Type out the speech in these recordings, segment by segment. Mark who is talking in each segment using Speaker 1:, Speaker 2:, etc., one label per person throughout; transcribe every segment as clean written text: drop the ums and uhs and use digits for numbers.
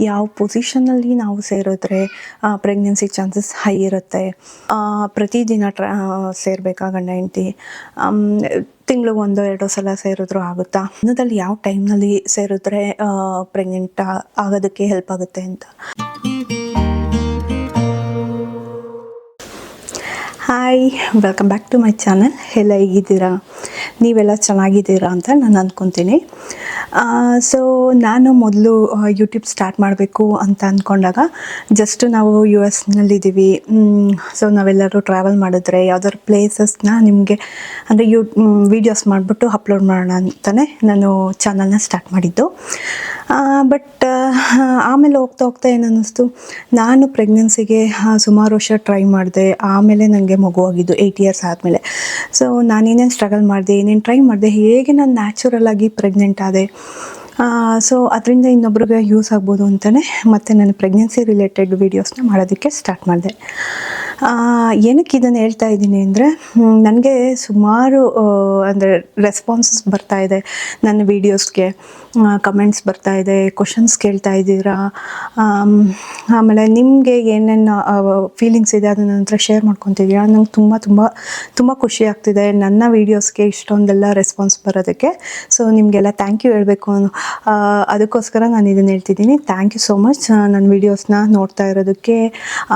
Speaker 1: ಯಾವ ಪೊಸಿಷನಲ್ಲಿ ನಾವು ಸೇರಿದ್ರೆ ಪ್ರೆಗ್ನೆನ್ಸಿ ಚಾನ್ಸಸ್ ಹೈ ಇರುತ್ತೆ, ಪ್ರತಿದಿನ ಸೇರಬೇಕಾ ಗಂಡ ಹೆಂಡತಿ, ತಿಂಗ್ಳಿಗೆ 1-2 ಸಲ ಸೇರಿದ್ರು ಆಗುತ್ತಾ, ದಿನದಲ್ಲಿ ಯಾವ ಟೈಮ್ನಲ್ಲಿ ಸೇರಿದ್ರೆ ಪ್ರೆಗ್ನೆಂಟ್ ಆಗೋದಕ್ಕೆ ಹೆಲ್ಪ್ ಆಗುತ್ತೆ ಅಂತ. Hi, welcome back to my channel. ಎಲ್ಲ ಹೇಗಿದ್ದೀರಾ? ನೀವೆಲ್ಲ ಚೆನ್ನಾಗಿದ್ದೀರಾ ಅಂತ ನಾನು ಅಂದ್ಕೊತೀನಿ. ಸೊ ನಾನು ಮೊದಲು ಯೂಟ್ಯೂಬ್ ಸ್ಟಾರ್ಟ್ ಮಾಡಬೇಕು ಅಂತ ಅಂದ್ಕೊಂಡಾಗ ಜಸ್ಟ್ ನಾವು US ನಲ್ಲಿದ್ದೀವಿ. ಸೊ ನಾವೆಲ್ಲರೂ ಟ್ರಾವೆಲ್ ಮಾಡಿದ್ರೆ ಯಾವ್ದಾದ್ರು ಪ್ಲೇಸಸ್ನ ನಿಮಗೆ ಅಂದರೆ ವೀಡಿಯೋಸ್ ಮಾಡಿಬಿಟ್ಟು ಅಪ್ಲೋಡ್ ಮಾಡೋಣ ಅಂತಲೇ ನಾನು ಚಾನಲ್ನ ಸ್ಟಾರ್ಟ್ ಮಾಡಿದ್ದು. ಬಟ್ ಆಮೇಲೆ ಹೋಗ್ತಾ ಏನನ್ನಿಸ್ತು, ನಾನು ಪ್ರೆಗ್ನೆನ್ಸಿಗೆ ಸುಮಾರು ವರ್ಷ ಟ್ರೈ ಮಾಡಿದೆ. ಆಮೇಲೆ ನನಗೆ ಮಗುವಾಗಿದ್ದು 8 ಇಯರ್ಸ್ ಆದಮೇಲೆ. ಸೊ ನಾನೇನೇನು ಸ್ಟ್ರಗಲ್ ಮಾಡಿದೆ, ಏನೇನು ಟ್ರೈ ಮಾಡಿದೆ, ಹೇಗೆ ನಾನು ನ್ಯಾಚುರಲಾಗಿ ಪ್ರೆಗ್ನೆಂಟ್ ಆದೆ, ಸೊ ಅದರಿಂದ ಇನ್ನೊಬ್ರಿಗೆ ಯೂಸ್ ಆಗ್ಬೋದು ಅಂತಲೇ ಮತ್ತು ನಾನು ಪ್ರೆಗ್ನೆನ್ಸಿ ರಿಲೇಟೆಡ್ ವೀಡಿಯೋಸ್ನ ಮಾಡೋದಕ್ಕೆ ಸ್ಟಾರ್ಟ್ ಮಾಡಿದೆ. ಏನಕ್ಕೆ ಇದನ್ನು ಹೇಳ್ತಾ ಇದ್ದೀನಿ ಅಂದರೆ, ನನಗೆ ಸುಮಾರು ಅಂದರೆ ರೆಸ್ಪಾನ್ಸಸ್ ಬರ್ತಾಯಿದೆ ನನ್ನ ವೀಡಿಯೋಸ್ಗೆ, ಕಮೆಂಟ್ಸ್ ಬರ್ತಾಯಿದೆ, ಕ್ವಶನ್ಸ್ ಕೇಳ್ತಾ ಇದ್ದೀರಾ, ಆಮೇಲೆ ನಿಮಗೆ ಏನೇನು ಫೀಲಿಂಗ್ಸ್ ಇದೆ ಅದನ್ನ ನಂತರ ಶೇರ್ ಮಾಡ್ಕೊತಿದ್ದೀರಾ. ನಂಗೆ ತುಂಬ ಖುಷಿ ಆಗ್ತಿದೆ ನನ್ನ ವೀಡಿಯೋಸ್ಗೆ ಇಷ್ಟೊಂದೆಲ್ಲ ರೆಸ್ಪಾನ್ಸ್ ಬರೋದಕ್ಕೆ. ಸೊ ನಿಮಗೆಲ್ಲ ಥ್ಯಾಂಕ್ ಯು ಹೇಳಬೇಕು, ಅದಕ್ಕೋಸ್ಕರ ನಾನು ಇದನ್ನು ಹೇಳ್ತಿದ್ದೀನಿ. ಥ್ಯಾಂಕ್ ಯು ಸೋ ಮಚ್ ನನ್ನ ವೀಡಿಯೋಸ್ನ ನೋಡ್ತಾ ಇರೋದಕ್ಕೆ,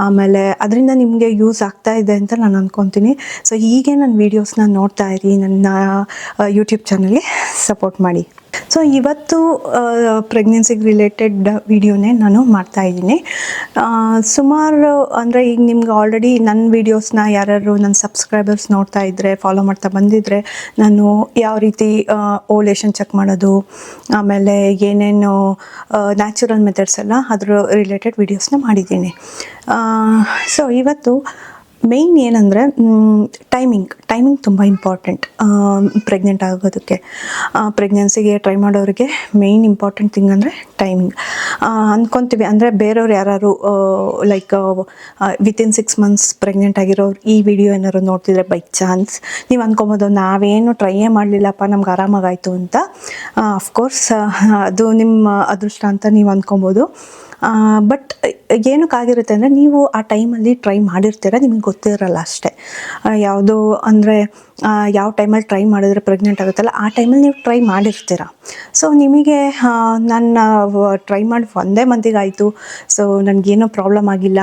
Speaker 1: ಆಮೇಲೆ ಅದರಿಂದ ನಿಮಗೆ ಯೂಸ್ ಆಗ್ತಾ ಇದೆ ಅಂತ ನಾನು ಅಂದ್ಕೊತೀನಿ. ಸೊ ಹೀಗೆ ನನ್ನ ವೀಡಿಯೋಸ್ನ ನೋಡ್ತಾ ಇರಿ, ನನ್ನ ಯೂಟ್ಯೂಬ್ ಚಾನಲ್ಗೆ ಸಪೋರ್ಟ್ ಮಾಡಿ. ಸೊ ಇವತ್ತು ಪ್ರೆಗ್ನೆನ್ಸಿಗೆ ರಿಲೇಟೆಡ್ ವಿಡಿಯೋನೇ ನಾನು ಮಾಡ್ತಾಯಿದ್ದೀನಿ. ಸುಮಾರು ಅಂದರೆ ಈಗ ನಿಮ್ಗೆ ಆಲ್ರೆಡಿ ನನ್ನ ವೀಡಿಯೋಸ್ನ ಯಾರು ನನ್ನ ಸಬ್ಸ್ಕ್ರೈಬರ್ಸ್ ನೋಡ್ತಾ ಇದ್ದರೆ, ಫಾಲೋ ಮಾಡ್ತಾ ಬಂದಿದ್ದರೆ, ನಾನು ಯಾವ ರೀತಿ ಓವ್ಯುಲೇಷನ್ ಚೆಕ್ ಮಾಡೋದು, ಆಮೇಲೆ ಏನೇನು ನ್ಯಾಚುರಲ್ ಮೆಥಡ್ಸ್ ಎಲ್ಲ ಅದ್ರ ರಿಲೇಟೆಡ್ ವೀಡಿಯೋಸ್ನ ಮಾಡಿದ್ದೀನಿ. ಸೊ ಇವತ್ತು ಮೇಯ್ನ್ ಏನಂದರೆ ಟೈಮಿಂಗ್ ತುಂಬ ಇಂಪಾರ್ಟೆಂಟ್ ಪ್ರೆಗ್ನೆಂಟ್ ಆಗೋದಕ್ಕೆ. ಪ್ರೆಗ್ನೆನ್ಸಿಗೆ ಟ್ರೈ ಮಾಡೋರಿಗೆ ಮೇಯ್ನ್ ಇಂಪಾರ್ಟೆಂಟ್ ಥಿಂಗ್ ಅಂದರೆ ಟೈಮಿಂಗ್ ಅಂದ್ಕೊತೀವಿ. ಅಂದರೆ ಬೇರೆಯವ್ರು ಯಾರು ಲೈಕ್ ವಿತಿನ್ 6 months ಪ್ರೆಗ್ನೆಂಟ್ ಆಗಿರೋರು ಈ ವಿಡಿಯೋ ಏನಾದ್ರು ನೋಡ್ತಿದ್ರೆ ಬೈ ಚಾನ್ಸ್ ನೀವು ಅಂದ್ಕೊಬೋದು, ನಾವೇನು ಟ್ರೈಯೇ ಮಾಡಲಿಲ್ಲಪ್ಪ, ನಮ್ಗೆ ಆರಾಮಾಗಾಯಿತು ಅಂತ. ಅಫ್ಕೋರ್ಸ್ ಅದು ನಿಮ್ಮ ಅದೃಷ್ಟ ಅಂತ ನೀವು ಅಂದ್ಕೊಬೋದು. ಬಟ್ ಏನಕ್ಕಾಗಿರುತ್ತೆ ಅಂದರೆ, ನೀವು ಆ ಟೈಮಲ್ಲಿ ಟ್ರೈ ಮಾಡಿರ್ತೀರ, ನಿಮಗೆ ಗೊತ್ತಿರಲ್ಲ ಅಷ್ಟೇ. ಯಾವುದು ಅಂದರೆ ಯಾವ ಟೈಮಲ್ಲಿ ಟ್ರೈ ಮಾಡಿದ್ರೆ ಪ್ರೆಗ್ನೆಂಟ್ ಆಗುತ್ತಲ್ಲ, ಆ ಟೈಮಲ್ಲಿ ನೀವು ಟ್ರೈ ಮಾಡಿರ್ತೀರ. ಸೊ ನಿಮಗೆ ನಾನು ಟ್ರೈ ಮಾಡಿ 1 ಮಂತಿಗೆ ಆಯಿತು, ಸೊ ನನಗೇನೋ ಪ್ರಾಬ್ಲಮ್ ಆಗಿಲ್ಲ,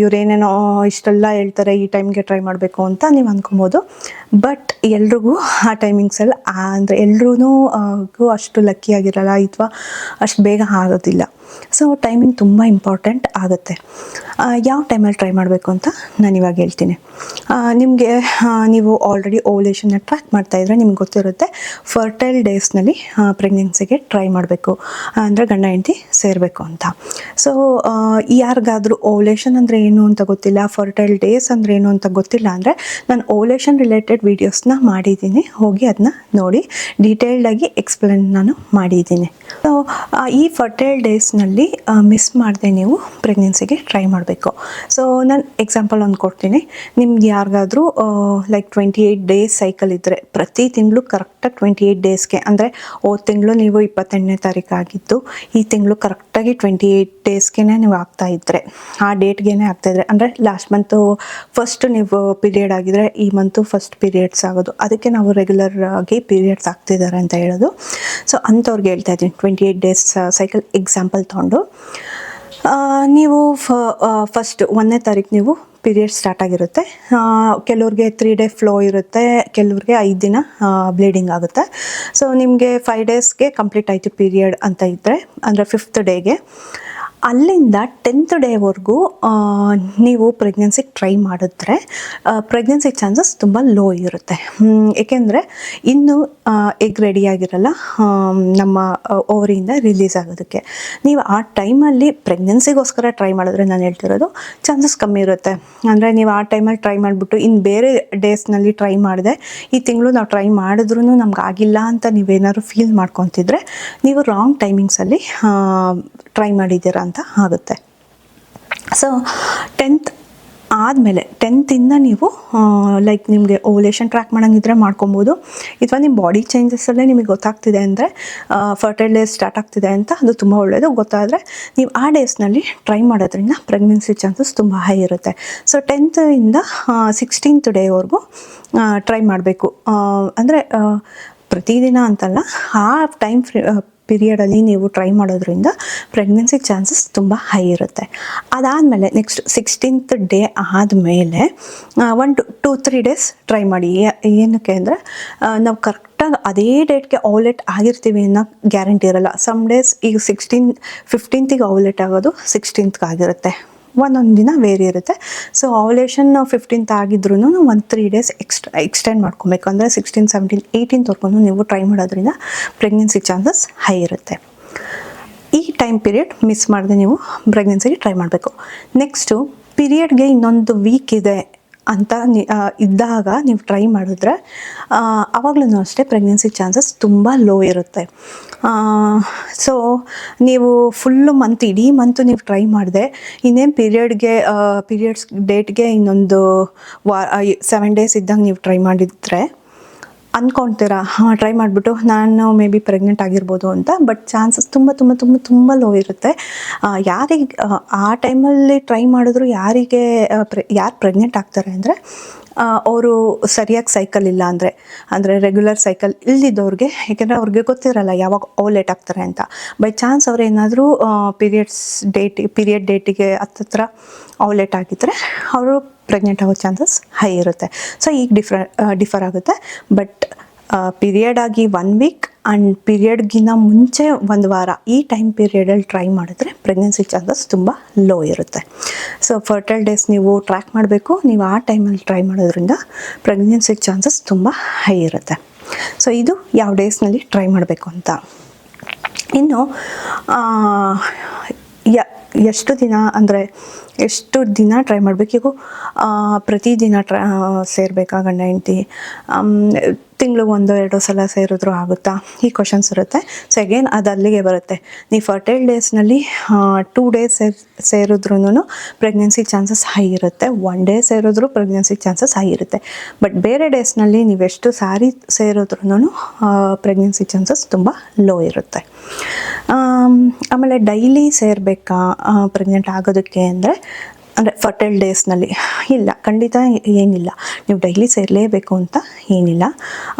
Speaker 1: ಇವರೇನೇನೋ ಇಷ್ಟೆಲ್ಲ ಹೇಳ್ತಾರೆ ಈ ಟೈಮ್ಗೆ ಟ್ರೈ ಮಾಡಬೇಕು ಅಂತ ನೀವು ಅಂದ್ಕೊಬೋದು. ಬಟ್ ಎಲ್ರಿಗೂ ಆ ಟೈಮಿಂಗ್ಸಲ್ಲಿ ಅಂದರೆ ಎಲ್ರೂ ಅಷ್ಟು ಲಕ್ಕಿ ಆಗಿರಲ್ಲ, ಅಥವಾ ಅಷ್ಟು ಬೇಗ ಆಗೋದಿಲ್ಲ. ಸೊ ಟೈಮಿಂಗ್ ತುಂಬ ಇಂಪಾರ್ಟೆಂಟ್ ಆಗುತ್ತೆ. ಯಾವ ಟೈಮಲ್ಲಿ ಟ್ರೈ ಮಾಡಬೇಕು ಅಂತ ನಾನು ಇವಾಗ ಹೇಳ್ತೀನಿ. ನಿಮಗೆ ನೀವು ಆಲ್ರೆಡಿ ಓವ್ಯುಲೇಷನ್ನ ಟ್ರ್ಯಾಕ್ ಮಾಡ್ತಾಯಿದ್ರೆ ನಿಮ್ಗೆ ಗೊತ್ತಿರುತ್ತೆ, ಫರ್ಟೈಲ್ ಡೇಸ್ನಲ್ಲಿ ಪ್ರೆಗ್ನೆನ್ಸಿಗೆ ಟ್ರೈ ಮಾಡಬೇಕು, ಅಂದರೆ ಗಂಡ ಹೆಂಡತಿ ಸೇರಬೇಕು ಅಂತ. ಸೊ ಯಾರಿಗಾದರೂ ಓವ್ಯುಲೇಷನ್ ಅಂದರೆ ಏನು ಅಂತ ಗೊತ್ತಿಲ್ಲ, ಫರ್ಟೈಲ್ ಡೇಸ್ ಅಂದರೆ ಏನು ಅಂತ ಗೊತ್ತಿಲ್ಲ ಅಂದರೆ, ನಾನು ಓವ್ಯುಲೇಷನ್ ರಿಲೇಟೆಡ್ ವೀಡಿಯೋಸ್ನ ಮಾಡಿದ್ದೀನಿ, ಹೋಗಿ ಅದನ್ನ ನೋಡಿ, ಡೀಟೇಲ್ಡಾಗಿ ಎಕ್ಸ್ಪ್ಲೇನ್ ನಾನು ಮಾಡಿದ್ದೀನಿ. ಸೊ ಈ ಫರ್ಟೈಲ್ ಡೇಸ್ನಲ್ಲಿ ಮಿಸ್ ಮಾಡದೆ ನೀವು ಪ್ರೆಗ್ನೆನ್ಸಿಗೆ ಟ್ರೈ ಮಾಡಬೇಕು. ಸೊ ನಾನು ಎಕ್ಸಾಂಪಲ್ ಒಂದು ಕೊಡ್ತೀನಿ. ನಿಮ್ಗೆ ಯಾರಿಗಾದರೂ ಲೈಕ್ 28 ಡೇಸ್ ಸೈಕಲ್ ಇದ್ದರೆ, ಪ್ರತಿ ತಿಂಗಳು ಕರೆಕ್ಟಾಗಿ 28 ಡೇಸ್ಗೆ, ಅಂದರೆ ಹೋದ ತಿಂಗಳು ನೀವು 28ನೇ ತಾರೀಕು ಆಗಿದ್ದು, ಈ ತಿಂಗಳು ಕರೆಕ್ಟಾಗಿ 28 ಡೇಸ್ಗೆ ನೀವು ಆಗ್ತಾಯಿದ್ರೆ, ಆ ಡೇಟ್ಗೆ ಆಗ್ತಾಯಿದ್ರೆ, ಅಂದರೆ ಲಾಸ್ಟ್ ಮಂತು ಫಸ್ಟ್ ನೀವು ಪೀರಿಯಡ್ ಆಗಿದ್ರೆ ಈ ಮಂತು ಫಸ್ಟ್ ಪೀರಿಯಡ್ಸ್ ಆಗೋದು, ಅದಕ್ಕೆ ನಾವು ರೆಗ್ಯುಲರ್ ಆಗಿ ಪೀರಿಯಡ್ಸ್ ಆಗ್ತಿದ್ದಾರೆ ಅಂತ ಹೇಳೋದು. ಸೊ ಅಂಥವ್ರಿಗೆ ಹೇಳ್ತಾ ಇದ್ದೀನಿ, 28 ಡೇಸ್ ಸೈಕಲ್ ಎಕ್ಸಾಂಪಲ್ ತೊಗೊಂಡು, ನೀವು ಫಸ್ಟ್ 1ನೇ ತಾರೀಕು ನೀವು ಪೀರಿಯಡ್ ಸ್ಟಾರ್ಟ್ ಆಗಿರುತ್ತೆ. ಕೆಲವ್ರಿಗೆ 3 ಡೇ ಫ್ಲೋ ಇರುತ್ತೆ, ಕೆಲವ್ರಿಗೆ 5 ದಿನ ಬ್ಲೀಡಿಂಗ್ ಆಗುತ್ತೆ. ಸೊ ನಿಮಗೆ 5 ಡೇಸ್ಗೆ ಕಂಪ್ಲೀಟ್ ಆಯಿತು ಪೀರಿಯಡ್ ಅಂತ ಇದ್ದರೆ, ಅಂದರೆ 5th ಡೇಗೆ, ಅಲ್ಲಿಂದ 10th ಡೇವರೆಗೂ ನೀವು ಪ್ರೆಗ್ನೆನ್ಸಿಗೆ ಟ್ರೈ ಮಾಡಿದ್ರೆ ಪ್ರೆಗ್ನೆನ್ಸಿ ಚಾನ್ಸಸ್ ತುಂಬ ಲೋ ಇರುತ್ತೆ. ಏಕೆಂದರೆ ಇನ್ನು ಎಗ್ ರೆಡಿ ಆಗಿರಲ್ಲ ನಮ್ಮ ಓವರಿಯಿಂದ ರಿಲೀಸ್ ಆಗೋದಕ್ಕೆ. ನೀವು ಆ ಟೈಮಲ್ಲಿ ಪ್ರೆಗ್ನೆನ್ಸಿಗೋಸ್ಕರ ಟ್ರೈ ಮಾಡಿದ್ರೆ, ನಾನು ಹೇಳ್ತಿರೋದು, ಚಾನ್ಸಸ್ ಕಮ್ಮಿ ಇರುತ್ತೆ. ಅಂದರೆ ನೀವು ಆ ಟೈಮಲ್ಲಿ ಟ್ರೈ ಮಾಡಿಬಿಟ್ಟು ಇನ್ನು ಬೇರೆ ಡೇಸ್ನಲ್ಲಿ ಟ್ರೈ ಮಾಡಿದೆ, ಈ ತಿಂಗಳು ನಾವು ಟ್ರೈ ಮಾಡಿದ್ರೂ ನಮ್ಗೆ ಆಗಿಲ್ಲ ಅಂತ ನೀವೇನಾದ್ರು ಫೀಲ್ ಮಾಡ್ಕೊತಿದ್ರೆ, ನೀವು ರಾಂಗ್ ಟೈಮಿಂಗ್ಸಲ್ಲಿ ಟ್ರೈ ಮಾಡಿದ್ದೀರಾ ಅಂತ ಆಗುತ್ತೆ. ಸೊ 10th ಆದಮೇಲೆ 10th ನೀವು ಲೈಕ್ ನಿಮಗೆ ಓವ್ಯುಲೇಷನ್ ಟ್ರ್ಯಾಕ್ ಮಾಡೋಂಗಿದ್ರೆ ಮಾಡ್ಕೊಬೋದು, ಅಥವಾ ನಿಮ್ಮ ಬಾಡಿ ಚೇಂಜಸ್ಸಲ್ಲೇ ನಿಮಗೆ ಗೊತ್ತಾಗ್ತಿದೆ ಅಂದರೆ ಫರ್ಟೈಲ್ ಡೇಸ್ ಸ್ಟಾರ್ಟ್ ಆಗ್ತಿದೆ ಅಂತ, ಅದು ತುಂಬ ಒಳ್ಳೆಯದು. ಗೊತ್ತಾದರೆ ನೀವು ಆ ಡೇಸ್ನಲ್ಲಿ ಟ್ರೈ ಮಾಡೋದ್ರಿಂದ ಪ್ರೆಗ್ನೆನ್ಸಿ ಚಾನ್ಸಸ್ ತುಂಬ ಹೈ ಇರುತ್ತೆ. ಸೊ 10th ಇಂದ 16th ಡೇವರೆಗೂ ಟ್ರೈ ಮಾಡಬೇಕು. ಅಂದರೆ ಪ್ರತಿದಿನ ಅಂತಲ್ಲ, ಆ ಟೈಮ್ ಪೀರಿಯಡಲ್ಲಿ ನೀವು ಟ್ರೈ ಮಾಡೋದ್ರಿಂದ ಪ್ರೆಗ್ನೆನ್ಸಿ ಚಾನ್ಸಸ್ ತುಂಬ ಹೈ ಇರುತ್ತೆ. ಅದಾದಮೇಲೆ ನೆಕ್ಸ್ಟ್ 16th ಡೇ ಆದಮೇಲೆ 1-2-3 ಡೇಸ್ ಟ್ರೈ ಮಾಡಿ. ಏನಕ್ಕೆ ಅಂದರೆ ನಾವು ಕರೆಕ್ಟಾಗಿ ಅದೇ ಡೇಟ್ಗೆ ಓವ್ಯುಲೇಟ್ ಆಗಿರ್ತೀವಿ ಅನ್ನೋ ಗ್ಯಾರಂಟಿ ಇರಲ್ಲ. ಸಮ್ ಡೇಸ್ ಈಗ 15th ಓವ್ಯುಲೇಟ್ ಆಗೋದು 16th ಆಗಿರುತ್ತೆ, ಒಂದೊಂದು ದಿನ ವೇರಿ ಇರುತ್ತೆ. ಸೊ ಓವ್ಯುಲೇಷನ್ 15th ಆಗಿದ್ರೂ 1-3 ಡೇಸ್ ಎಕ್ಸ್ಟೆಂಡ್ ಮಾಡ್ಕೊಬೇಕು. ಅಂದರೆ 16, 17, 18th ನೀವು ಟ್ರೈ ಮಾಡೋದ್ರಿಂದ ಪ್ರೆಗ್ನೆನ್ಸಿ ಚಾನ್ಸಸ್ ಹೈ ಇರುತ್ತೆ. ಈ ಟೈಮ್ ಪೀರಿಯಡ್ ಮಿಸ್ ಮಾಡದೆ ನೀವು ಪ್ರೆಗ್ನೆನ್ಸಿಗೆ ಟ್ರೈ ಮಾಡಬೇಕು. ನೆಕ್ಸ್ಟು ಪೀರಿಯಡ್ಗೆ ಇನ್ನೊಂದು ವೀಕ್ ಇದೆ ಅಂತ ಇದ್ದಾಗ ನೀವು ಟ್ರೈ ಮಾಡಿದ್ರೆ ಆವಾಗಲೂ ಅಷ್ಟೇ ಪ್ರೆಗ್ನೆನ್ಸಿ ಚಾನ್ಸಸ್ ತುಂಬ ಲೋ ಇರುತ್ತೆ. ಸೊ ನೀವು ಫುಲ್ಲು ಮಂತ್, ಇಡೀ ಮಂತು ನೀವು ಟ್ರೈ ಮಾಡಿದೆ, ಇನ್ನೇನು ಪೀರಿಯಡ್ಸ್ ಡೇಟ್ಗೆ ಇನ್ನೊಂದು 7 ಡೇಸ್ ಇದ್ದಂಗೆ ನೀವು ಟ್ರೈ ಮಾಡಿದರೆ ಅಂದ್ಕೊಳ್ತೀರಾ ಟ್ರೈ ಮಾಡಿಬಿಟ್ಟು ನಾನು ಮೇ ಬಿ ಪ್ರೆಗ್ನೆಂಟ್ ಆಗಿರ್ಬೋದು ಅಂತ. ಬಟ್ ಚಾನ್ಸಸ್ ತುಂಬ ತುಂಬ ತುಂಬ ತುಂಬ ಲೋ ಇರುತ್ತೆ. ಯಾರಿಗೆ ಆ ಟೈಮಲ್ಲಿ ಟ್ರೈ ಮಾಡಿದ್ರು ಯಾರು ಪ್ರೆಗ್ನೆಂಟ್ ಆಗ್ತಾರೆ ಅಂದರೆ ಅವರು ಸರಿಯಾಗಿ ಸೈಕಲ್ ಇಲ್ಲ ಅಂದರೆ ರೆಗ್ಯುಲರ್ ಸೈಕಲ್ ಇಲ್ದಿದ್ದವ್ರಿಗೆ, ಏಕೆಂದರೆ ಅವ್ರಿಗೆ ಗೊತ್ತಿರಲ್ಲ ಯಾವಾಗ ಓವ್ಯುಲೇಟ್ ಆಗ್ತಾರೆ ಅಂತ. ಬೈ ಚಾನ್ಸ್ ಅವ್ರು ಏನಾದರೂ ಪೀರಿಯಡ್ ಡೇಟಿಗೆ ಹತ್ತಿರ ಓವ್ಯುಲೇಟ್ ಆಗಿದ್ದರೆ ಅವರು ಪ್ರೆಗ್ನೆಂಟ್ ಆಗೋ ಚಾನ್ಸಸ್ ಹೈ ಇರುತ್ತೆ. ಸೊ ಈಗ ಡಿಫರ್ ಆಗುತ್ತೆ. ಬಟ್ ಪೀರಿಯಡ್ ಆಗಿ 1 ವೀಕ್ ಆ್ಯಂಡ್ ಪೀರಿಯಡ್ಗಿಂತ ಮುಂಚೆ 1 ವಾರ ಈ ಟೈಮ್ ಪೀರಿಯಡಲ್ಲಿ ಟ್ರೈ ಮಾಡಿದ್ರೆ ಪ್ರೆಗ್ನೆನ್ಸಿ ಚಾನ್ಸಸ್ ತುಂಬ ಲೋ ಇರುತ್ತೆ. ಸೊ ಫರ್ಟೈಲ್ ಡೇಸ್ ನೀವು ಟ್ರ್ಯಾಕ್ ಮಾಡಬೇಕು. ನೀವು ಆ ಟೈಮಲ್ಲಿ ಟ್ರೈ ಮಾಡೋದ್ರಿಂದ ಪ್ರೆಗ್ನೆನ್ಸಿ ಚಾನ್ಸಸ್ ತುಂಬ ಹೈ ಇರುತ್ತೆ. ಸೊ ಇದು ಯಾವ ಡೇಸ್ನಲ್ಲಿ ಟ್ರೈ ಮಾಡಬೇಕು ಅಂತ. ಇನ್ನು ಎಷ್ಟು ದಿನ ಟ್ರೈ ಮಾಡಬೇಕು? ಈಗ ಪ್ರತಿದಿನ ಸೇರಬೇಕಾ ಗಂಡ ಹೆಂಡತಿ? ತಿಂಗ್ಳಿಗೆ 1-2 ಸಲ ಸೇರಿದ್ರು ಆಗುತ್ತಾ? ಈ ಕ್ವಶನ್ಸ್ ಇರುತ್ತೆ. ಸೊ ಅಗೇನ್ ಅದು ಅಲ್ಲಿಗೆ ಬರುತ್ತೆ. ನೀವು ಫರ್ಟೈಲ್ ಡೇಸ್ನಲ್ಲಿ 2 ಡೇಸ್ ಸೇರಿದ್ರೂ ಪ್ರೆಗ್ನೆನ್ಸಿ ಚಾನ್ಸಸ್ ಹೈ ಇರುತ್ತೆ, 1 ಡೇ ಸೇರಿದ್ರು ಪ್ರೆಗ್ನೆನ್ಸಿ ಚಾನ್ಸಸ್ ಹೈ ಇರುತ್ತೆ. ಬಟ್ ಬೇರೆ ಡೇಸ್ನಲ್ಲಿ ನೀವೆಷ್ಟು ಸಾರಿ ಸೇರಿದ್ರೂ ಪ್ರೆಗ್ನೆನ್ಸಿ ಚಾನ್ಸಸ್ ತುಂಬ ಲೋ ಇರುತ್ತೆ. ಆಮೇಲೆ ಡೈಲಿ ಸೇರಬೇಕಾ ಪ್ರೆಗ್ನೆಂಟ್ ಆಗೋದಕ್ಕೆ ಅಂದರೆ ಫರ್ಟೈಲ್ ಡೇಸ್ನಲ್ಲಿ? ಇಲ್ಲ, ಖಂಡಿತ ಏನಿಲ್ಲ. ನೀವು ಡೈಲಿ ಸೇರಲೇಬೇಕು ಅಂತ ಏನಿಲ್ಲ.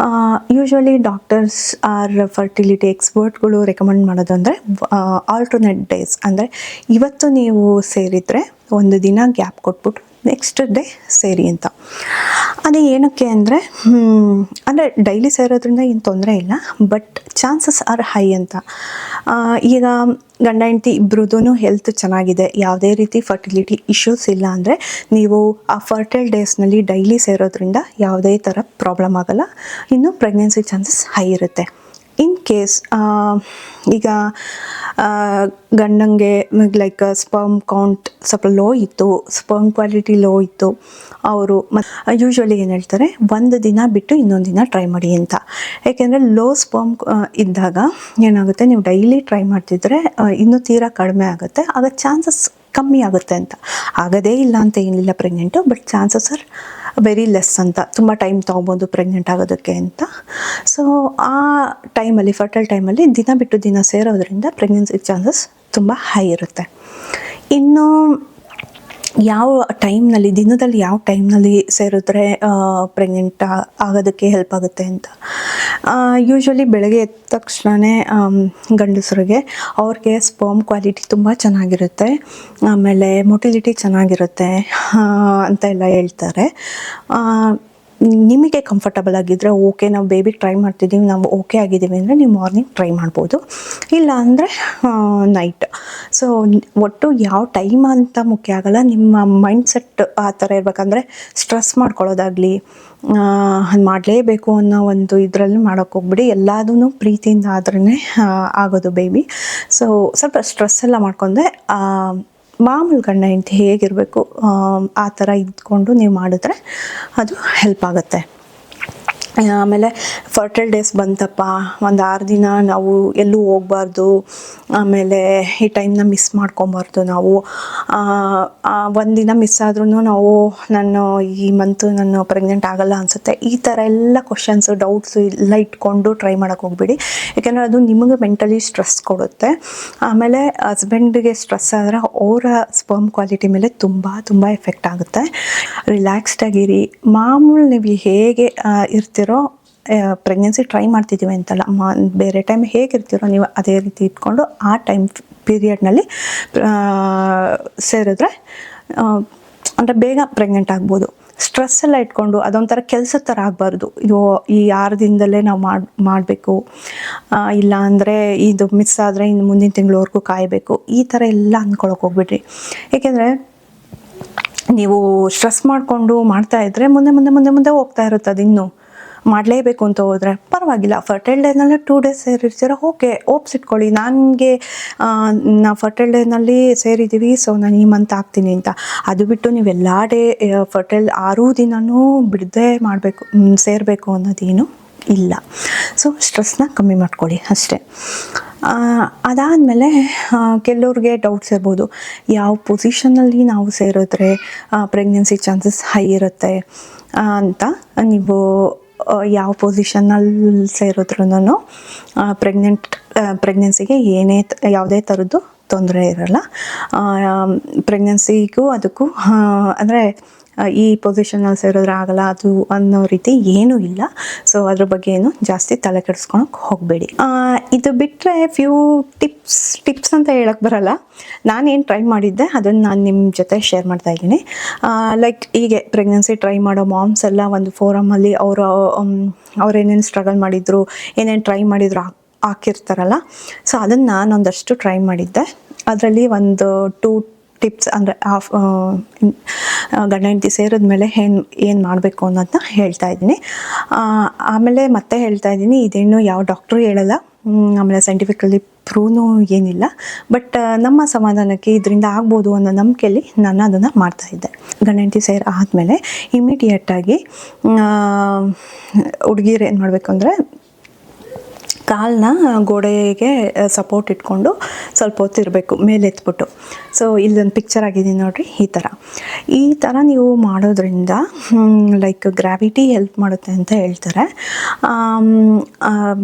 Speaker 1: ಯೂಶ್ವಲಿ ಡಾಕ್ಟರ್ಸ್ ಆರ್ ಫರ್ಟಿಲಿಟಿ ಎಕ್ಸ್ಪರ್ಟ್ಗಳು ರೆಕಮೆಂಡ್ ಮಾಡೋದು ಅಂದರೆ ಆಲ್ಟರ್ನೇಟ್ ಡೇಸ್. ಅಂದರೆ ಇವತ್ತು ನೀವು ಸೇರಿದರೆ 1 ದಿನ ಗ್ಯಾಪ್ ಕೊಟ್ಬಿಟ್ಟು ನೆಕ್ಸ್ಟ್ ಡೇ ಸೇರಿ ಅಂತ. ಅದೇ ಏನಕ್ಕೆ ಅಂದರೆ ಡೈಲಿ ಸೇರೋದ್ರಿಂದ ಏನು ತೊಂದರೆ ಇಲ್ಲ, ಬಟ್ ಚಾನ್ಸಸ್ ಆರ್ ಹೈ ಅಂತ. ಈಗ ಗಂಡ ಹೆಂಡತಿ ಇಬ್ಬರದೂ ಹೆಲ್ತ್ ಚೆನ್ನಾಗಿದೆ, ಯಾವುದೇ ರೀತಿ ಫರ್ಟಿಲಿಟಿ ಇಶ್ಯೂಸ್ ಇಲ್ಲ ಅಂದರೆ ನೀವು ಆ ಫರ್ಟೈಲ್ ಡೇಸ್ನಲ್ಲಿ ಡೈಲಿ ಸೇರೋದ್ರಿಂದ ಯಾವುದೇ ಥರ ಪ್ರಾಬ್ಲಮ್ ಆಗೋಲ್ಲ. ಇನ್ನು ಪ್ರೆಗ್ನೆನ್ಸಿ ಚಾನ್ಸಸ್ ಹೈ ಇರುತ್ತೆ. ಇನ್ ಕೇಸ್ ಈಗ ಗಂಡಂಗೆ ಲೈಕ್ ಸ್ಪರ್ಮ್ ಕೌಂಟ್ ಸ್ವಲ್ಪ ಲೋ ಇತ್ತು, ಸ್ಪರ್ಮ್ ಕ್ವಾಲಿಟಿ ಲೋ ಇತ್ತು, ಅವರು ಯೂಶ್ವಲಿ ಏನು ಹೇಳ್ತಾರೆ, 1 ದಿನ ಬಿಟ್ಟು ಇನ್ನೊಂದು ದಿನ ಟ್ರೈ ಮಾಡಿ ಅಂತ. ಏಕೆಂದರೆ ಲೋ ಸ್ಪರ್ಮ್ ಇದ್ದಾಗ ಏನಾಗುತ್ತೆ, ನೀವು ಡೈಲಿ ಟ್ರೈ ಮಾಡ್ತಿದ್ರೆ ಇನ್ನೂ ತೀರಾ ಕಡಿಮೆ ಆಗುತ್ತೆ, ಆಗ ಚಾನ್ಸಸ್ ಕಮ್ಮಿ ಆಗುತ್ತೆ ಅಂತ. ಆಗೋದೇ ಇಲ್ಲ ಅಂತ ಏನಿಲ್ಲ pregnant, but chances are very less ಅಂತ. ತುಂಬ ಟೈಮ್ ತೊಗೊಬೋದು ಪ್ರೆಗ್ನೆಂಟ್ ಆಗೋದಕ್ಕೆ ಅಂತ. ಸೊ ಆ ಟೈಮಲ್ಲಿ, ಫರ್ಟೈಲ್ ಟೈಮಲ್ಲಿ ದಿನ ಬಿಟ್ಟು ದಿನ ಸೇರೋದ್ರಿಂದ ಪ್ರೆಗ್ನೆನ್ಸಿ ಚಾನ್ಸಸ್ ತುಂಬ ಹೈ ಇರುತ್ತೆ. ಇನ್ನು ಯಾವ ಟೈಮ್ನಲ್ಲಿ, ದಿನದಲ್ಲಿ ಯಾವ ಟೈಮ್ನಲ್ಲಿ ಸೇರಿದ್ರೆ ಪ್ರೆಗ್ನೆಂಟ್ ಆಗೋದಕ್ಕೆ ಹೆಲ್ಪ್ ಆಗುತ್ತೆ ಅಂತ. ಯೂಶ್ವಲಿ ಬೆಳಗ್ಗೆ ಎದ್ದ ತಕ್ಷಣವೇ ಗಂಡಸರಿಗೆ ಅವ್ರಿಗೆ ಸ್ಪರ್ಮ್ ಕ್ವಾಲಿಟಿ ತುಂಬ ಚೆನ್ನಾಗಿರುತ್ತೆ, ಆಮೇಲೆ ಮೊಟಿಲಿಟಿ ಚೆನ್ನಾಗಿರುತ್ತೆ ಅಂತ ಎಲ್ಲ ಹೇಳ್ತಾರೆ. ನಿಮಗೆ ಕಂಫರ್ಟಬಲ್ ಆಗಿದ್ದರೆ ಓಕೆ, ನಾವು ಬೇಬಿಗೆ ಟ್ರೈ ಮಾಡ್ತಿದ್ದೀವಿ, ನಾವು ಓಕೆ ಆಗಿದ್ದೀವಿ ಅಂದರೆ ನೀವು ಮಾರ್ನಿಂಗ್ ಟ್ರೈ ಮಾಡ್ಬೋದು, ಇಲ್ಲ ಅಂದರೆ ನೈಟ್. ಸೊ ಒಟ್ಟು ಯಾವ ಟೈಮ್ ಅಂತ ಮುಖ್ಯ ಆಗಲ್ಲ, ನಿಮ್ಮ ಮೈಂಡ್ಸೆಟ್ ಆ ಥರ ಇರಬೇಕಂದ್ರೆ ಸ್ಟ್ರೆಸ್ ಮಾಡ್ಕೊಳ್ಳೋದಾಗಲಿ, ಮಾಡಲೇಬೇಕು ಅನ್ನೋ ಒಂದು ಇದರಲ್ಲಿ ಮಾಡೋಕ್ಕೆ ಹೋಗ್ಬಿಡಿ. ಎಲ್ಲದೂ ಪ್ರೀತಿಯಿಂದ ಆದ್ರೇ ಆಗೋದು ಬೇಬಿ. ಸೊ ಸ್ವಲ್ಪ ಸ್ಟ್ರೆಸ್ ಎಲ್ಲ ಮಾಡ್ಕೊಂಡೆ ಮಾಮೂಲು ಗಂಡ ಹೆಂಡತಿ ಹೇಗಿರಬೇಕು ಆ ಥರ ಇದ್ಕೊಂಡು ನೀವು ಮಾಡಿದ್ರೆ ಅದು ಹೆಲ್ಪ್ ಆಗುತ್ತೆ. ಆಮೇಲೆ ಫರ್ಟೈಲ್ ಡೇಸ್ ಬಂತಪ್ಪ, ಒಂದು 6 ದಿನ ನಾವು ಎಲ್ಲೂ ಹೋಗಬಾರ್ದು, ಆಮೇಲೆ ಈ ಟೈಮ್ನ ಮಿಸ್ ಮಾಡ್ಕೊಬಾರ್ದು ನಾವು. ಒಂದಿನ ಮಿಸ್ ಆದ್ರೂ ನಾವು ಈ ಮಂತು ನಾನು ಪ್ರೆಗ್ನೆಂಟ್ ಆಗಲ್ಲ ಅನಿಸುತ್ತೆ, ಈ ಥರ ಎಲ್ಲ ಕ್ವಶನ್ಸು ಡೌಟ್ಸು ಎಲ್ಲ ಇಟ್ಕೊಂಡು ಟ್ರೈ ಮಾಡೋಕ್ಕೆ ಹೋಗ್ಬೇಡಿ. ಯಾಕೆಂದರೆ ಅದು ನಿಮಗೆ ಮೆಂಟಲಿ ಸ್ಟ್ರೆಸ್ ಕೊಡುತ್ತೆ. ಆಮೇಲೆ ಹಸ್ಬೆಂಡಿಗೆ ಸ್ಟ್ರೆಸ್ ಆದರೆ ಅವರ ಸ್ಪರ್ಮ್ ಕ್ವಾಲಿಟಿ ಮೇಲೆ ತುಂಬ ತುಂಬ ಎಫೆಕ್ಟ್ ಆಗುತ್ತೆ. ರಿಲ್ಯಾಕ್ಸ್ಡ್ ಆಗಿರಿ. ಮಾಮೂಲು ನೀವು ಹೇಗೆ ಇರ್ತೀರೋ, ಪ್ರೆಗ್ನೆನ್ಸಿ ಟ್ರೈ ಮಾಡ್ತಿದ್ದೀವಿ ಅಂತಲ್ಲ, ಬೇರೆ ಟೈಮ್ ಹೇಗಿರ್ತೀರೋ ನೀವು ಅದೇ ರೀತಿ ಇಟ್ಕೊಂಡು ಆ ಟೈಮ್ ಪೀರಿಯಡ್ನಲ್ಲಿ ಸೇರಿದ್ರೆ ಅಂದರೆ ಬೇಗ ಪ್ರೆಗ್ನೆಂಟ್ ಆಗ್ಬೋದು. ಸ್ಟ್ರೆಸ್ ಎಲ್ಲ ಇಟ್ಕೊಂಡು ಅದೊಂಥರ ಕೆಲಸದ ಥರ ಆಗಬಾರ್ದು. ಇದು ಈ 6 ದಿನದಲ್ಲೇ ನಾವು ಮಾಡಬೇಕು, ಇಲ್ಲ ಅಂದರೆ ಇದು ಮಿಸ್ ಆದರೆ ಇನ್ನು ಮುಂದಿನ ತಿಂಗಳವರೆಗೂ ಕಾಯಬೇಕು, ಈ ಥರ ಎಲ್ಲ ಅಂದ್ಕೊಳಕ್ಕೆ ಹೋಗ್ಬಿಡ್ರಿ. ಏಕೆಂದರೆ ನೀವು ಸ್ಟ್ರೆಸ್ ಮಾಡಿಕೊಂಡು ಮಾಡ್ತಾಯಿದ್ರೆ ಮುಂದೆ ಮುಂದೆ ಮುಂದೆ ಮುಂದೆ ಹೋಗ್ತಾ ಇರುತ್ತೆ. ಅದು ಇನ್ನೂ ಮಾಡಲೇಬೇಕು ಅಂತ ಹೋದರೆ ಪರವಾಗಿಲ್ಲ. ಫರ್ಟೈಲ್ ಡೇನಲ್ಲಿ 2 ಡೇಸ್ ಸೇರಿರ್ತೀರ, ಓಕೆ, ಓಪ್ಸ್ ಇಟ್ಕೊಳ್ಳಿ. ನನಗೆ ನಾವು ಫರ್ಟೈಲ್ ಡೇನಲ್ಲಿ ಸೇರಿದ್ದೀವಿ, ಸೊ ನಾನು ಈ ಮಂತ್ ಆಗ್ತೀನಿ ಅಂತ. ಅದು ಬಿಟ್ಟು ನೀವೆಲ್ಲ ಡೇ ಫರ್ಟೈಲ್ 6 ದಿನವೂ ಬಿಡದೆ ಮಾಡಬೇಕು, ಸೇರಬೇಕು ಅನ್ನೋದೇನು ಇಲ್ಲ. ಸೊ ಸ್ಟ್ರೆಸ್ನ ಕಮ್ಮಿ ಮಾಡ್ಕೊಳ್ಳಿ ಅಷ್ಟೇ. ಅದಾದಮೇಲೆ ಕೆಲವ್ರಿಗೆ ಡೌಟ್ಸ್ ಇರ್ಬೋದು, ಯಾವ ಪೊಸಿಷನಲ್ಲಿ ನಾವು ಸೇರಿದ್ರೆ ಪ್ರೆಗ್ನೆನ್ಸಿ ಚಾನ್ಸಸ್ ಹೈ ಇರುತ್ತೆ ಅಂತ. ನೀವು ಯಾವ ಪೊಸಿಷನಲ್ಲಿ ಸೇರಿದ್ರೂ ಪ್ರೆಗ್ನೆನ್ಸಿಗೆ ಯಾವುದೇ ಥರದ್ದು ತೊಂದರೆ ಇರಲ್ಲ. ಪ್ರೆಗ್ನೆನ್ಸಿಗೂ ಅದಕ್ಕೂ ಅಂದರೆ ಈ ಪೊಸಿಷನಲ್ಲಿ ಸೇರಿದ್ರೆ ಆಗಲ್ಲ ಅದು ಅನ್ನೋ ರೀತಿ ಏನೂ ಇಲ್ಲ. ಸೊ ಅದ್ರ ಬಗ್ಗೆ ಏನು ಜಾಸ್ತಿ ತಲೆ ಕೆಡಿಸ್ಕೊಳಕ್ಕೆ ಹೋಗಬೇಡಿ. ಇದು ಬಿಟ್ಟರೆ ಫ್ಯೂ ಟಿಪ್ಸ್ ಅಂತ ಹೇಳಕ್ಕೆ ಬರಲ್ಲ. ನಾನೇನು ಟ್ರೈ ಮಾಡಿದ್ದೆ ಅದನ್ನು ನಾನು ನಿಮ್ಮ ಜೊತೆ ಶೇರ್ ಮಾಡ್ತಾ ಇದ್ದೀನಿ. ಲೈಕ್ ಹೀಗೆ ಪ್ರೆಗ್ನೆನ್ಸಿ ಟ್ರೈ ಮಾಡೋ ಮಾಮ್ಸ್ ಎಲ್ಲ ಒಂದು ಫೋರಮಲ್ಲಿ ಅವ್ರೇನೇನು ಸ್ಟ್ರಗಲ್ ಮಾಡಿದರು, ಏನೇನು ಟ್ರೈ ಮಾಡಿದ್ರು ಹಾಕಿರ್ತಾರಲ್ಲ. ಸೊ ಅದನ್ನು ನಾನೊಂದಷ್ಟು ಟ್ರೈ ಮಾಡಿದ್ದೆ. ಅದರಲ್ಲಿ ಒಂದು 2 ಟಿಪ್ಸ್ ಅಂದರೆ ಗಂಡ ಹೆಂಡತಿ ಸೇರಿದ್ಮೇಲೆ ಏನು ಮಾಡಬೇಕು ಅನ್ನೋದನ್ನ ಹೇಳ್ತಾ ಇದ್ದೀನಿ. ಆಮೇಲೆ ಮತ್ತೆ ಹೇಳ್ತಾ ಇದ್ದೀನಿ, ಇದೇನು ಯಾವ ಡಾಕ್ಟ್ರು ಹೇಳಲ್ಲ, ಆಮೇಲೆ ಸೈಂಟಿಫಿಕಲಿ ಪ್ರೂವ್ನೂ ಏನಿಲ್ಲ. ಬಟ್ ನಮ್ಮ ಸಮಾಧಾನಕ್ಕೆ ಇದರಿಂದ ಆಗ್ಬೋದು ಅನ್ನೋ ನಂಬಿಕೆಯಲ್ಲಿ ನಾನು ಅದನ್ನು ಮಾಡ್ತಾಯಿದ್ದೆ. ಗಂಡ ಹೆಂಡತಿ ಸೇರಿ ಆದಮೇಲೆ ಇಮಿಡಿಯೇಟಾಗಿ ಹುಡುಗಿರು ಏನು ಮಾಡಬೇಕು ಅಂದರೆ ಕಾಲನ್ನ ಗೋಡೆಗೆ ಸಪೋರ್ಟ್ ಇಟ್ಕೊಂಡು ಸ್ವಲ್ಪ ಹೊತ್ತು ಇರಬೇಕು, ಮೇಲೆ ಎತ್ಬಿಟ್ಟು. ಸೊ ಇಲ್ಲೊಂದು ಪಿಕ್ಚರ್ ಆಗಿದ್ದೀನಿ ನೋಡಿರಿ, ಈ ಥರ ನೀವು ಮಾಡೋದ್ರಿಂದ ಲೈಕ್ ಗ್ರಾವಿಟಿ ಹೆಲ್ಪ್ ಮಾಡುತ್ತೆ ಅಂತ ಹೇಳ್ತಾರೆ.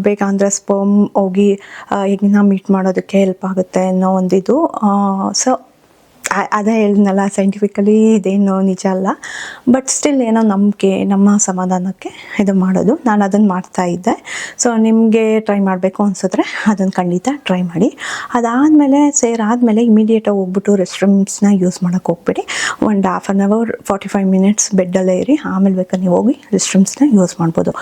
Speaker 1: ಬೇಗ ಅಂದರೆ ಸ್ಪರ್ಮ್ ಹೋಗಿ ಎಗ್ನ ಮೀಟ್ ಮಾಡೋದಕ್ಕೆ ಹೆಲ್ಪ್ ಆಗುತ್ತೆ ಅನ್ನೋ ಒಂದಿದು. ಸೊ ಅದೇ ಹೇಳಿದ್ನಲ್ಲ, ಸೈಂಟಿಫಿಕಲಿ ಇದೇನು ನಿಜ ಅಲ್ಲ, ಬಟ್ ಸ್ಟಿಲ್ ಏನೋ ನಂಬಿಕೆ, ನಮ್ಮ ಸಮಾಧಾನಕ್ಕೆ ಇದು ಮಾಡೋದು. ನಾನು ಅದನ್ನು ಮಾಡ್ತಾಯಿದ್ದೆ. ಸೊ ನಿಮಗೆ ಟ್ರೈ ಮಾಡಬೇಕು ಅನಿಸಿದ್ರೆ ಅದನ್ನು ಖಂಡಿತ ಟ್ರೈ ಮಾಡಿ. ಅದಾದಮೇಲೆ ಸೇರಾದಮೇಲೆ ಇಮಿಡಿಯೇಟಾಗಿ ಹೋಗ್ಬಿಟ್ಟು ರೆಸ್ಟ್ ರೂಮ್ಸ್ನ ಯೂಸ್ ಮಾಡೋಕ್ಕೆ ಹೋಗ್ಬೇಡಿ. ಒಂದು 1/2 hour 45 minutes ಬೆಡ್ಡಲ್ಲೇ ಇರಿ, ಆಮೇಲೆ ಬೇಕಾದ್ರೆ ನೀವು ಹೋಗಿ ರೆಸ್ಟ್ ರೂಮ್ಸ್ನ ಯೂಸ್ ಮಾಡ್ಬೋದು.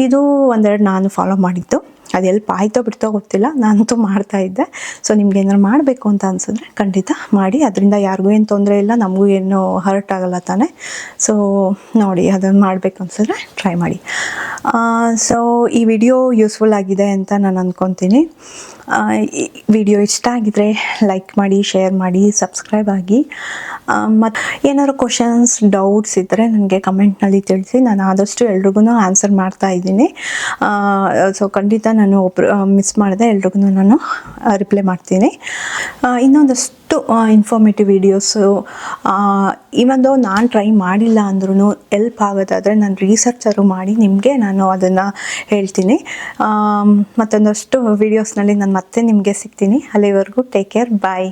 Speaker 1: ಇದು ಒಂದೆರಡು ನಾನು ಫಾಲೋ ಮಾಡಿದ್ದು. ಅದು ಎಲ್ಪ್ ಆಯಿತೋ ಬಿಡ್ತೋ ಗೊತ್ತಿಲ್ಲ, ನಾನಂತೂ ಮಾಡ್ತಾಯಿದ್ದೆ. ಸೊ ನಿಮ್ಗೆ ಏನಾರು ಮಾಡಬೇಕು ಅಂತ ಅನಿಸಿದ್ರೆ ಖಂಡಿತ ಮಾಡಿ. ಅದರಿಂದ ಯಾರಿಗೂ ಏನು ತೊಂದರೆ ಇಲ್ಲ, ನಮಗೂ ಏನು ಹರ್ಟ್ ಆಗಲ್ಲ ತಾನೆ. ಸೊ ನೋಡಿ, ಅದನ್ನು ಮಾಡಬೇಕು ಅನಿಸಿದ್ರೆ ಟ್ರೈ ಮಾಡಿ. ಸೊ ಈ ವಿಡಿಯೋ ಯೂಸ್ಫುಲ್ ಆಗಿದೆ ಅಂತ ನಾನು ಅಂದ್ಕೊತೀನಿ. ಈ ವಿಡಿಯೋ ಇಷ್ಟ ಆಗಿದ್ರೆ ಲೈಕ್ ಮಾಡಿ, ಶೇರ್ ಮಾಡಿ, ಸಬ್ಸ್ಕ್ರೈಬ್ ಆಗಿ. ಮತ್ತು ಏನಾದ್ರು ಕ್ವಶನ್ಸ್ ಡೌಟ್ಸ್ ಇದ್ದರೆ ನನಗೆ ಕಮೆಂಟ್ನಲ್ಲಿ ತಿಳಿಸಿ. ನಾನು ಆದಷ್ಟು ಎಲ್ರಿಗೂ ಆನ್ಸರ್ ಮಾಡ್ತಾ ಇದ್ದೀನಿ. ಸೊ ಖಂಡಿತ ನಾನು ಮಿಸ್ ಮಾಡಿದೆ, ಎಲ್ರಿಗೂ ನಾನು ರಿಪ್ಲೈ ಮಾಡ್ತೀನಿ. ಇನ್ನೊಂದಷ್ಟು ಇನ್ಫಾರ್ಮೇಟಿವ್ ವೀಡಿಯೋಸು ಇವೊಂದು ನಾನು ಟ್ರೈ ಮಾಡಿಲ್ಲ ಅಂದ್ರೂ ಎಲ್ಪ್ ಆಗೋದಾದರೆ ನಾನು ರಿಸರ್ಚರು ಮಾಡಿ ನಿಮಗೆ ನಾನು ಅದನ್ನು ಹೇಳ್ತೀನಿ. ಮತ್ತೊಂದಷ್ಟು ವೀಡಿಯೋಸ್ನಲ್ಲಿ ನಾನು ಮತ್ತೆ ನಿಮಗೆ ಸಿಗ್ತೀನಿ. ಅಲ್ಲಿವರೆಗೂ ಟೇಕ್ ಕೇರ್, ಬಾಯ್.